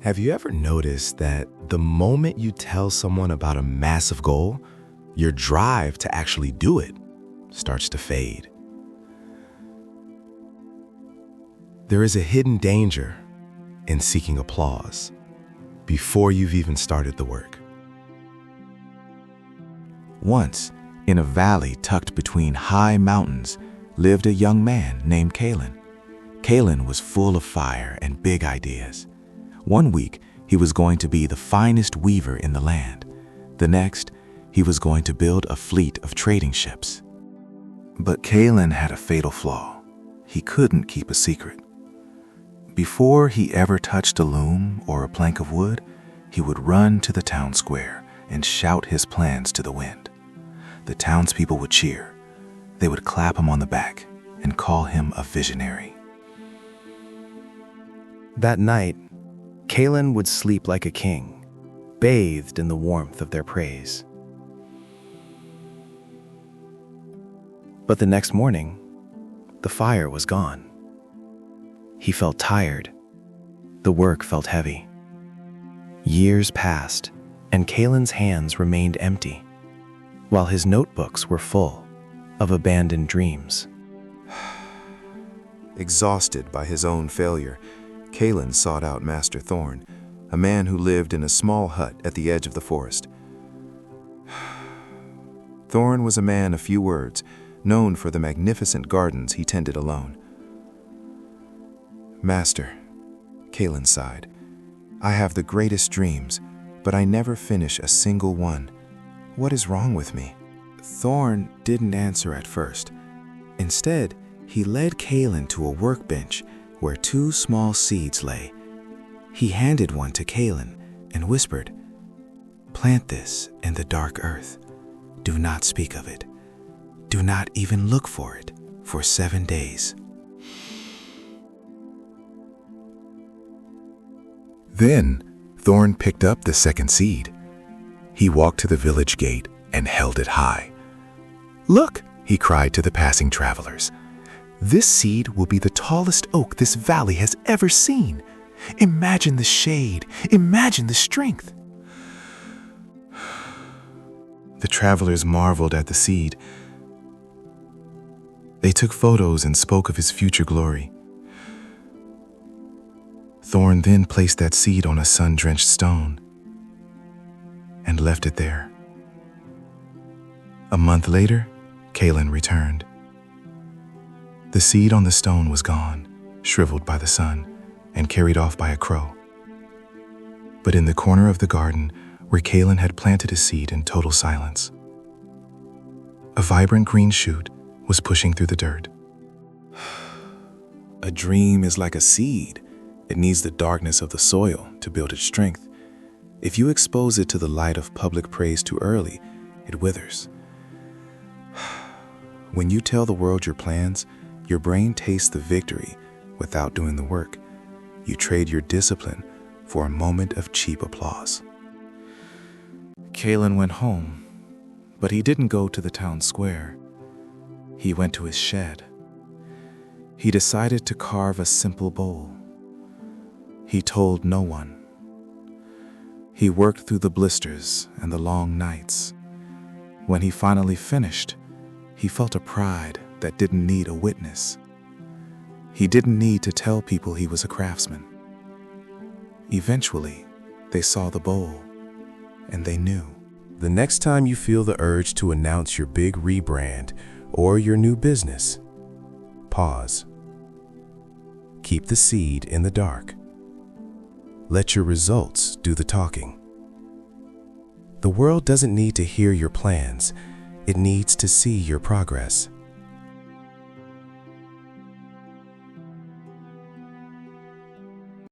Have you ever noticed that the moment you tell someone about a massive goal, your drive to actually do it starts to fade? There is a hidden danger in seeking applause before you've even started the work. Once, in a valley tucked between high mountains, lived a young man named Kalen. Kalen was full of fire and big ideas. One week, he was going to be the finest weaver in the land. The next, he was going to build a fleet of trading ships. But Kalen had a fatal flaw. He couldn't keep a secret. Before he ever touched a loom or a plank of wood, he would run to the town square and shout his plans to the wind. The townspeople would cheer. They would clap him on the back and call him a visionary. That night, Kalen would sleep like a king, bathed in the warmth of their praise. But the next morning, the fire was gone. He felt tired. The work felt heavy. Years passed, and Kalen's hands remained empty, while his notebooks were full of abandoned dreams. Exhausted by his own failure, Kalen sought out Master Thorn, a man who lived in a small hut at the edge of the forest. Thorn was a man of few words, known for the magnificent gardens he tended alone. "Master," Kalen sighed, "I have the greatest dreams, but I never finish a single one. What is wrong with me?" Thorn didn't answer at first. Instead, he led Kalen to a workbench where two small seeds lay. He handed one to Kalen and whispered, "Plant this in the dark earth. Do not speak of it. Do not even look for it for 7 days." Then Thorn picked up the second seed. He walked to the village gate and held it high. "Look," he cried to the passing travelers. "This seed will be the tallest oak this valley has ever seen. Imagine the shade. Imagine the strength." The travelers marveled at the seed. They took photos and spoke of his future glory. Thorn then placed that seed on a sun-drenched stone and left it there. A month later, Kalen returned. The seed on the stone was gone, shriveled by the sun, and carried off by a crow. But in the corner of the garden where Kalen had planted his seed in total silence, a vibrant green shoot was pushing through the dirt. A dream is like a seed. It needs the darkness of the soil to build its strength. If you expose it to the light of public praise too early, it withers. When you tell the world your plans, your brain tastes the victory without doing the work. You trade your discipline for a moment of cheap applause. Kalen went home, but he didn't go to the town square. He went to his shed. He decided to carve a simple bowl. He told no one. He worked through the blisters and the long nights. When he finally finished, he felt a pride that didn't need a witness. He didn't need to tell people he was a craftsman. Eventually, they saw the bowl, and they knew. The next time you feel the urge to announce your big rebrand or your new business, pause. Keep the seed in the dark. Let your results do the talking. The world doesn't need to hear your plans. It needs to see your progress.